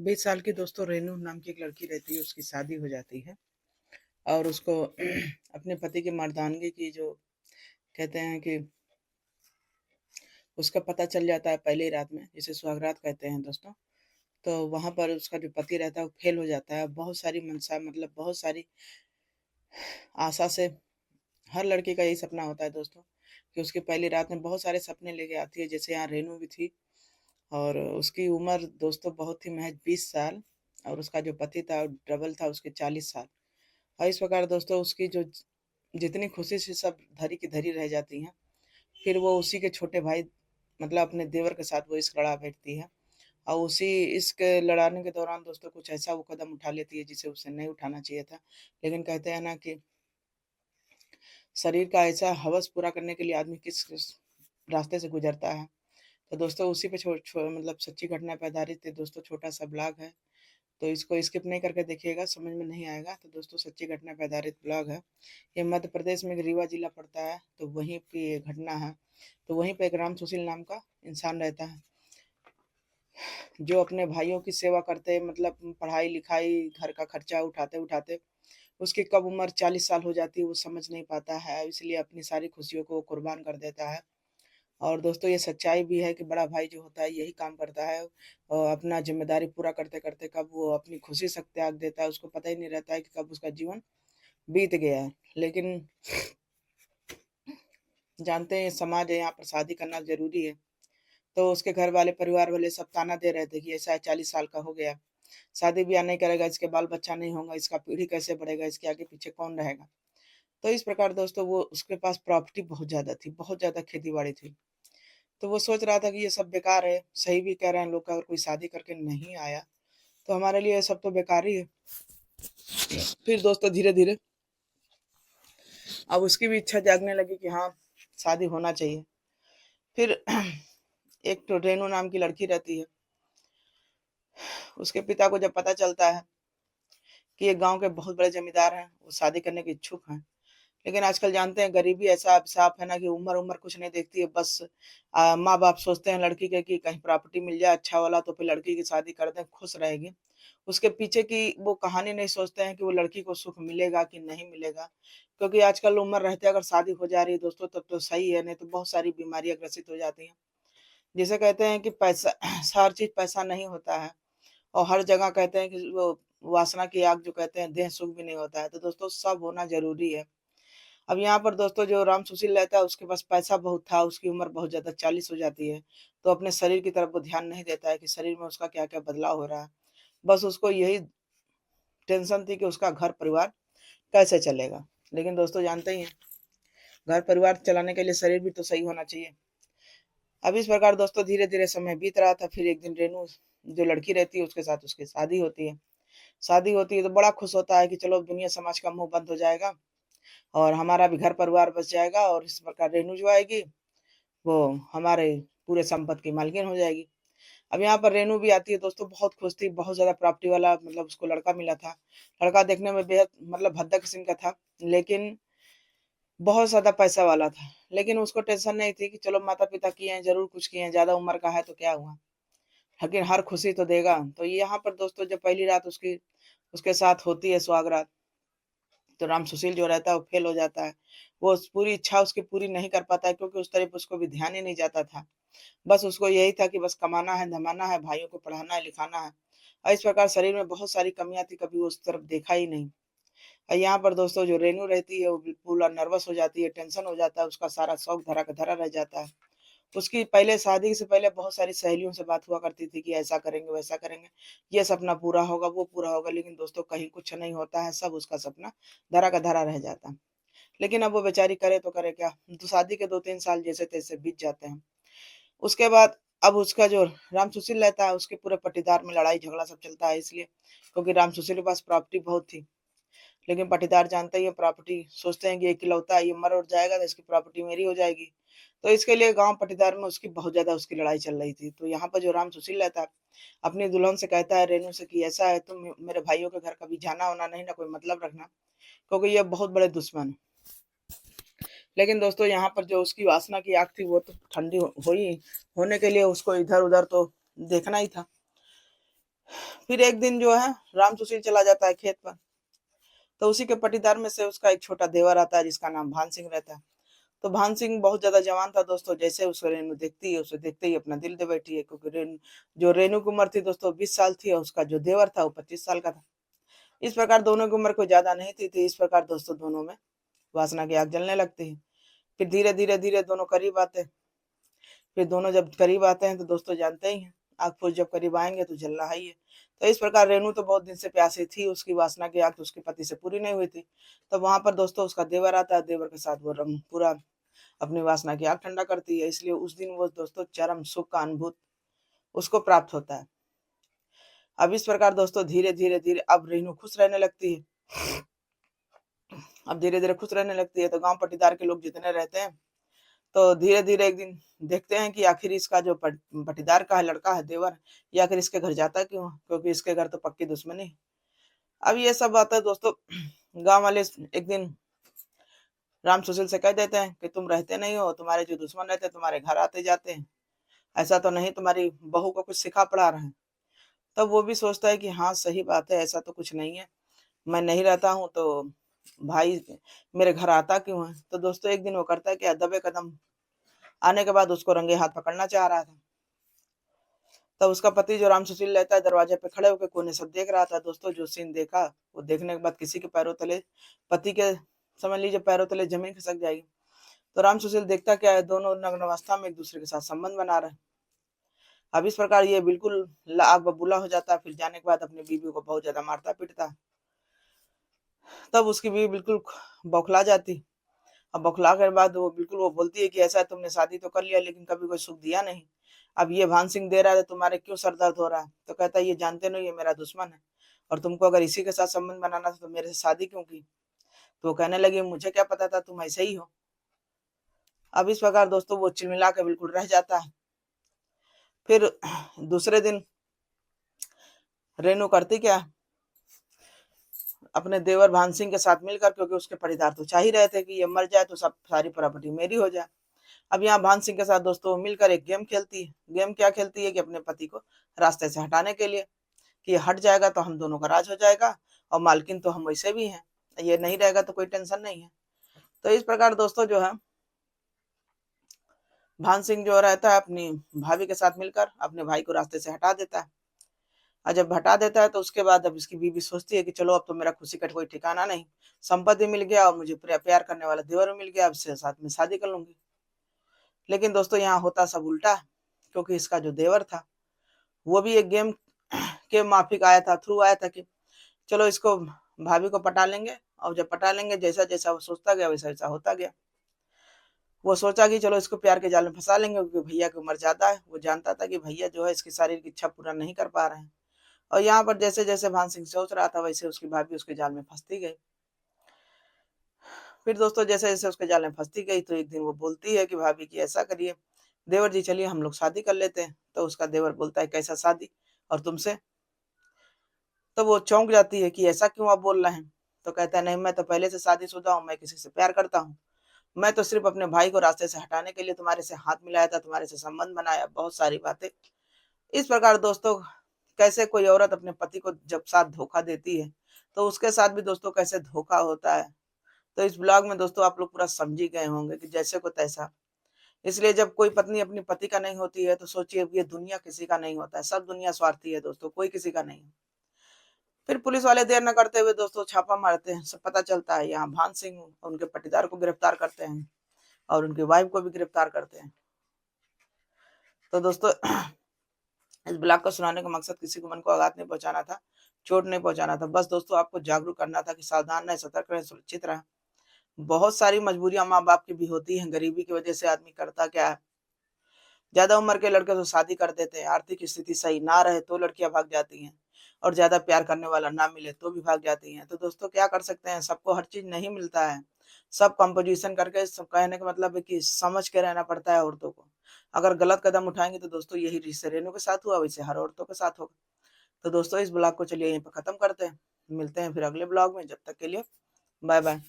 20 साल की दोस्तों रेनू नाम की एक लड़की रहती है, उसकी शादी हो जाती है और उसको अपने पति की मर्दानगी की जो कहते हैं कि उसका पता चल जाता है पहले ही रात में, जिसे सुहागरात कहते हैं दोस्तों। तो वहाँ पर उसका जो पति रहता है वो फेल हो जाता है। बहुत सारी मनसा मतलब बहुत सारी आशा से हर लड़की का यही सपना होता है दोस्तों कि उसकी पहली रात में बहुत सारे सपने लेके आती है। जैसे यहाँ रेनू भी थी और उसकी उम्र दोस्तों बहुत ही महज 20 साल और उसका जो पति था डबल था, उसके 40 साल। और इस प्रकार दोस्तों उसकी जो जितनी खुशी से सब धरी की धरी रह जाती हैं। फिर वो उसी के छोटे भाई मतलब अपने देवर के साथ वो इश्क लड़ा बैठती है और उसी इश्क लड़ाने के दौरान दोस्तों कुछ ऐसा वो कदम उठा लेती है जिसे उसे नहीं उठाना चाहिए था। लेकिन कहते हैं ना कि शरीर का ऐसा हवस पूरा करने के लिए आदमी किस किस रास्ते से गुजरता है। तो दोस्तों उसी पे मतलब सच्ची घटना पे आधारित है दोस्तों, छोटा सा ब्लॉग है। तो इसको स्किप नहीं करके देखिएगा, समझ में नहीं आएगा। तो दोस्तों सच्ची घटना पे आधारित ब्लॉग है। ये मध्य प्रदेश में रीवा जिला पड़ता है, तो वहीं की ये घटना है। तो वहीं पे एक राम सुशील नाम का इंसान रहता है जो अपने भाइयों की सेवा करते मतलब पढ़ाई लिखाई घर का खर्चा उठाते उठाते उसकी कब उम्र 40 साल हो जाती है वो समझ नहीं पाता है, इसलिए अपनी सारी खुशियों को कुर्बान कर देता है। और दोस्तों ये सच्चाई भी है कि बड़ा भाई जो होता है यही काम करता है और अपना जिम्मेदारी पूरा करते करते कब वो अपनी खुशी से त्याग देता है, उसको पता ही नहीं रहता है कि कब उसका जीवन बीत गया है। लेकिन जानते हैं समाज है, यहाँ पर शादी करना जरूरी है। तो उसके घर वाले परिवार वाले सब ताना दे रहे थे कि ऐसा है 40 साल का हो गया, शादी ब्याह नहीं करेगा, इसके बाल बच्चा नहीं होगा, इसका पीढ़ी कैसे बढ़ेगा, इसके आगे पीछे कौन रहेगा। तो इस प्रकार दोस्तों वो उसके पास प्रॉपर्टी बहुत ज्यादा थी, बहुत ज्यादा खेती बाड़ी थी। तो वो सोच रहा था कि ये सब बेकार है, सही भी कह रहे हैं लोग, अगर कोई शादी करके नहीं आया तो हमारे लिए ये सब तो बेकार ही है। फिर दोस्तों धीरे धीरे अब उसकी भी इच्छा जागने लगी कि हाँ शादी होना चाहिए। फिर एक तो रेनू नाम की लड़की रहती है, उसके पिता को जब पता चलता है कि ये गांव के बहुत बड़े जमींदार हैं, वो शादी करने के इच्छुक हैं। लेकिन आजकल जानते हैं गरीबी ऐसा अभिशाप है ना कि उम्र उम्र कुछ नहीं देखती है। बस माँ बाप सोचते हैं लड़की के कि कहीं प्रॉपर्टी मिल जाए अच्छा वाला तो फिर लड़की की शादी कर दें, खुश रहेगी। उसके पीछे की वो कहानी नहीं सोचते हैं कि वो लड़की को सुख मिलेगा कि नहीं मिलेगा। क्योंकि आजकल उम्र रहते अगर शादी हो जा रही है दोस्तों तब तो सही है, नहीं तो बहुत सारी बीमारियां ग्रसित हो जाती हैं। जिसे कहते हैं कि पैसा हर चीज पैसा नहीं होता है। और हर जगह कहते हैं कि वो वासना की आग जो कहते हैं देह सुख भी नहीं होता है। तो दोस्तों सब होना जरूरी है। अब यहाँ पर दोस्तों जो राम सुशील रहता है उसके पास पैसा बहुत था, उसकी उम्र बहुत ज्यादा 40 हो जाती है। तो अपने शरीर की तरफ वो ध्यान नहीं देता है कि शरीर में उसका क्या क्या बदलाव हो रहा है। बस उसको यही टेंशन थी कि उसका घर परिवार कैसे चलेगा। लेकिन दोस्तों जानते ही हैं घर परिवार चलाने के लिए शरीर भी तो सही होना चाहिए। अब इस प्रकार दोस्तों धीरे धीरे समय बीत रहा था। फिर एक दिन रेनू जो लड़की रहती है उसके साथ उसकी शादी होती है। शादी होती है तो बड़ा खुश होता है कि चलो दुनिया समाज का मुंह बंद हो जाएगा और हमारा भी घर परिवार बच जाएगा और इस प्रकार रेनू जो आएगी वो हमारे पूरे संपत्ति की मालकिन हो जाएगी। अब यहाँ पर रेनू भी आती है दोस्तों, बहुत खुश थी, बहुत ज्यादा प्रॉपर्टी वाला मतलब उसको लड़का मिला था। लड़का देखने में बेहद मतलब भद्दा किस्म का था, लेकिन बहुत ज्यादा पैसा वाला था। लेकिन उसको टेंशन नहीं थी कि चलो माता पिता किए हैं जरूर कुछ किए हैं, ज्यादा उम्र का है तो क्या हुआ, लेकिन हर खुशी तो देगा। तो यहाँ पर दोस्तों जब पहली रात उसकी उसके साथ होती है सुहागरात, तो राम सुशील जो रहता है वो फेल हो जाता है। वो पूरी इच्छा उसकी पूरी नहीं कर पाता है क्योंकि उस तरफ उसको भी ध्यान ही नहीं जाता था। बस उसको यही था कि बस कमाना है, धमाना है, भाइयों को पढ़ाना है, लिखाना है। और इस प्रकार शरीर में बहुत सारी कमियां थी, कभी उस तरफ देखा ही नहीं। और यहाँ पर दोस्तों जो रेनू रहती है वो पूरा नर्वस हो जाती है, टेंशन हो जाता है, उसका सारा शौक धरा का धरा रह जाता है। उसकी पहले शादी से पहले बहुत सारी सहेलियों से बात हुआ करती थी कि ऐसा करेंगे वैसा करेंगे, ये सपना पूरा होगा वो पूरा होगा। लेकिन दोस्तों कहीं कुछ नहीं होता है, सब उसका सपना धरा का धरा रह जाता है। लेकिन अब वो बेचारी करे तो करे क्या, तो शादी के 2-3 साल जैसे तैसे बीत जाते हैं। उसके बाद अब उसका जो राम सुशील रहता है उसके पूरे पटीदार में लड़ाई झगड़ा सब चलता है, इसलिए क्योंकि राम सुशील के पास प्रॉपर्टी बहुत थी। लेकिन पटीदार जानते ही है प्रॉपर्टी, सोचते हैं कि एक लौता ये मर उड़ जाएगा तो इसकी प्रॉपर्टी मेरी हो जाएगी। तो इसके लिए गांव पटीदार में उसकी बहुत ज्यादा उसकी लड़ाई चल रही थी। तो यहाँ पर जो राम सुशील रहता है अपनी दुल्हन से कहता है रेनू से कि ऐसा है तुम मेरे भाइयों के घर कभी जाना होना नहीं, ना कोई मतलब रखना, क्योंकि ये बहुत बड़े दुश्मन है। लेकिन दोस्तों यहाँ पर जो उसकी वासना की आग थी वो तो ठंडी हुई होने के लिए उसको इधर उधर तो देखना ही था। फिर एक दिन जो है राम सुशील चला जाता है खेत पर, तो उसी के पटीदार में से उसका एक छोटा देवर आता है जिसका नाम भान सिंह रहता है। तो भान सिंह बहुत ज्यादा जवान था दोस्तों, जैसे उसको रेनू देखती है, उसे देखते ही अपना दिल दे बैठी है, क्योंकि रेनू की उम्र थी दोस्तों 20 साल थी, और उसका जो देवर था वो 25 साल का था। इस प्रकार दोनों की उम्र कोई ज्यादा नहीं थी। इस प्रकार दोस्तों दोनों में वासना की आग जलने लगती है। फिर धीरे धीरे धीरे दोनों करीब आते हैं। फिर दोनों जब करीब आते हैं तो दोस्तों जानते ही हैं, आग फूस जब करीब आएंगे तो जलना ही है। तो इस प्रकार रेनू तो बहुत दिन से प्यासी थी, उसकी वासना की आग तो उसके पति से पूरी नहीं हुई थी। तो वहां पर दोस्तों उसका देवर आता है, देवर के साथ वो रंग पूरा अपनी वासना की आग ठंडा करती है। इसलिए उस दिन वो दोस्तों चरम सुख का अनुभूत उसको प्राप्त होता है। अब इस प्रकार दोस्तों धीरे धीरे धीरे अब रेनू खुश रहने लगती है। अब धीरे धीरे खुश रहने लगती है तो गांव पटीदार के लोग जितने रहते हैं, तो धीरे धीरे एक दिन देखते हैं कि आखिर इसका जो पटीदार का है लड़का है देवर, ये आखिर इसके घर जाता क्यों, क्योंकि इसके घर तो पक्की दुश्मनी है। अब ये सब बात है दोस्तों, गांव वाले एक दिन राम सुशील से कह देते हैं कि तुम रहते नहीं हो, तुम्हारे जो दुश्मन रहते हैं तुम्हारे घर आते जाते हैं, ऐसा तो नहीं तुम्हारी बहू को कुछ सिखा पढ़ा रहे हैं। तब वो भी सोचता है कि हाँ सही बात है, ऐसा तो कुछ नहीं है, मैं नहीं रहता हूँ तो भाई मेरे घर आता क्यों है। तो दोस्तों एक दिन वो करता है कि दबे कदम आने के बाद उसको रंगे हाथ पकड़ना चाह रहा था। तब उसका पति जो राम सुशील रहता है दरवाजे पे खड़े होकर कोने सब देख रहा था। दोस्तों जो सीन देखा वो देखने के बाद किसी के पैरों तले, पति के समझ लीजिए पैरों तले जमीन खिसक जाएगी। तो राम सुशील देखता क्या है, दोनों नग्न अवस्था में एक दूसरे के साथ संबंध बना रहे हैं। अब इस प्रकार ये बिल्कुल आग बबूला हो जाता है। फिर जाने के बाद अपनी बीवी को बहुत ज्यादा मारता पीटता है। तब उसकी बीवी बिल्कुल बौखला जाती। अब बौखला के बाद वो बिल्कुल वो बोलती है कि ऐसा तुमने शादी तो कर लिया लेकिन कभी कोई सुख दिया नहीं, अब ये भान सिंह दे रहा है तुम्हारे क्यों सर दर्द हो रहा है। तो कहता है ये जानते नहीं ये मेरा दुश्मन है, और तुमको अगर इसी के साथ संबंध बनाना था तो मेरे से शादी क्यों की। तो वो कहने लगी मुझे क्या पता था तुम ऐसे ही हो। अब इस प्रकार दोस्तों वो चिलमिला के बिल्कुल रह जाता है। फिर दूसरे दिन रेनू करती क्या, अपने देवर भान सिंह के साथ मिलकर, क्योंकि उसके परिवार तो चाह ही रहे थे कि ये मर जाए तो सब सारी प्रॉपर्टी मेरी हो जाए। अब यहाँ भान सिंह के साथ दोस्तों मिलकर एक गेम खेलती है। गेम क्या खेलती है कि अपने पति को रास्ते से हटाने के लिए, कि हट जाएगा तो हम दोनों का राज हो जाएगा, और मालकिन तो हम वैसे भी हैं, ये नहीं रहेगा तो कोई टेंशन नहीं है। तो इस प्रकार दोस्तों जो है भान सिंह जो रहता है अपनी भाभी के साथ मिलकर अपने भाई को रास्ते से हटा देता है। और जब हटा देता है तो उसके बाद अब इसकी बीवी सोचती है कि चलो अब तो मेरा खुशी का कोई ठिकाना नहीं, संपत्ति मिल गया और मुझे प्यार करने वाला देवर मिल गया, अब से साथ में शादी कर लूंगी। लेकिन दोस्तों यहाँ होता सब उल्टा, क्योंकि इसका जो देवर था वो भी एक गेम के माफिक आया था, थ्रू आया था कि चलो इसको भाभी को पटा लेंगे, और जब पटा लेंगे जैसा जैसा वो सोचता गया वैसा वैसा होता गया। वो सोचा कि चलो इसको प्यार के जाल में फंसा लेंगे, क्योंकि भैया की उम्र ज्यादा है, वो जानता था कि भैया जो है इसकी शारीरिक इच्छा पूरा नहीं कर पा रहे हैं। और यहाँ पर जैसे जैसे भान सिंह सोच रहा था वैसे उसकी भाभी उसके जाल में फंसती गई। फिर दोस्तों जैसे जैसे उसके जाल में फंसती गई तो एक दिन वो बोलती है कि भाभी की ऐसा करिए देवर जी, चलिए हम लोग शादी कर लेते हैं। तो उसका देवर बोलता है कैसा शादी, और तुमसे। तो वो चौंक जाती है कि ऐसा क्यों आप बोल रहे हैं। तो कहता है नहीं मैं तो पहले से शादीशुदा हूँ, मैं किसी से प्यार करता हूँ, मैं तो सिर्फ अपने भाई को रास्ते से हटाने के लिए तुम्हारे से हाथ मिलाया था, तुम्हारे से संबंध बनाया, बहुत सारी बातें। इस प्रकार दोस्तों कैसे कोई औरत अपने पति को जब साथ धोखा देती है तो उसके साथ भी दोस्तों कैसे धोखा होता है। तो इस ब्लॉग में दोस्तों आप लोग पूरा समझ ही गए होंगे कि जैसे को तैसा। इसलिए जब कोई पत्नी अपनी पति का नहीं होती है तो सोचिए ये दुनिया किसी का नहीं होता है, सब दुनिया स्वार्थी है दोस्तों, कोई किसी का नहीं। फिर पुलिस वाले देर न करते हुए दोस्तों छापा मारते हैं, सब पता चलता है। यहाँ भान सिंह उनके पटीदार को गिरफ्तार करते हैं और उनकी वाइफ को भी गिरफ्तार करते हैं। तो दोस्तों इस ब्लॉग को सुनाने का मकसद किसी को मन को आघात नहीं पहुंचाना था, चोट नहीं पहुंचाना था, बस दोस्तों आपको जागरूक करना था कि सावधान रहें, सतर्क रहें, सुरक्षित रहें। बहुत सारी मजबूरियां माँ बाप की भी होती हैं, गरीबी की वजह से आदमी करता क्या है, ज्यादा उम्र के लड़के तो शादी कर देते हैं, आर्थिक स्थिति सही ना रहे तो लड़कियां भाग जाती हैं, और ज्यादा प्यार करने वाला ना मिले तो भी भाग जाती हैं। तो दोस्तों क्या कर सकते हैं, सबको हर चीज नहीं मिलता है, सब कंपोजिशन करके, सब कहने का मतलब है कि समझ के रहना पड़ता है औरतों को। अगर गलत कदम उठाएंगे तो दोस्तों यही रिश्ते रेनू के साथ हुआ वैसे हर औरतों के साथ होगा। तो दोस्तों इस ब्लॉग को चलिए यहीं पर खत्म करते हैं, मिलते हैं फिर अगले ब्लॉग में, जब तक के लिए बाय बाय।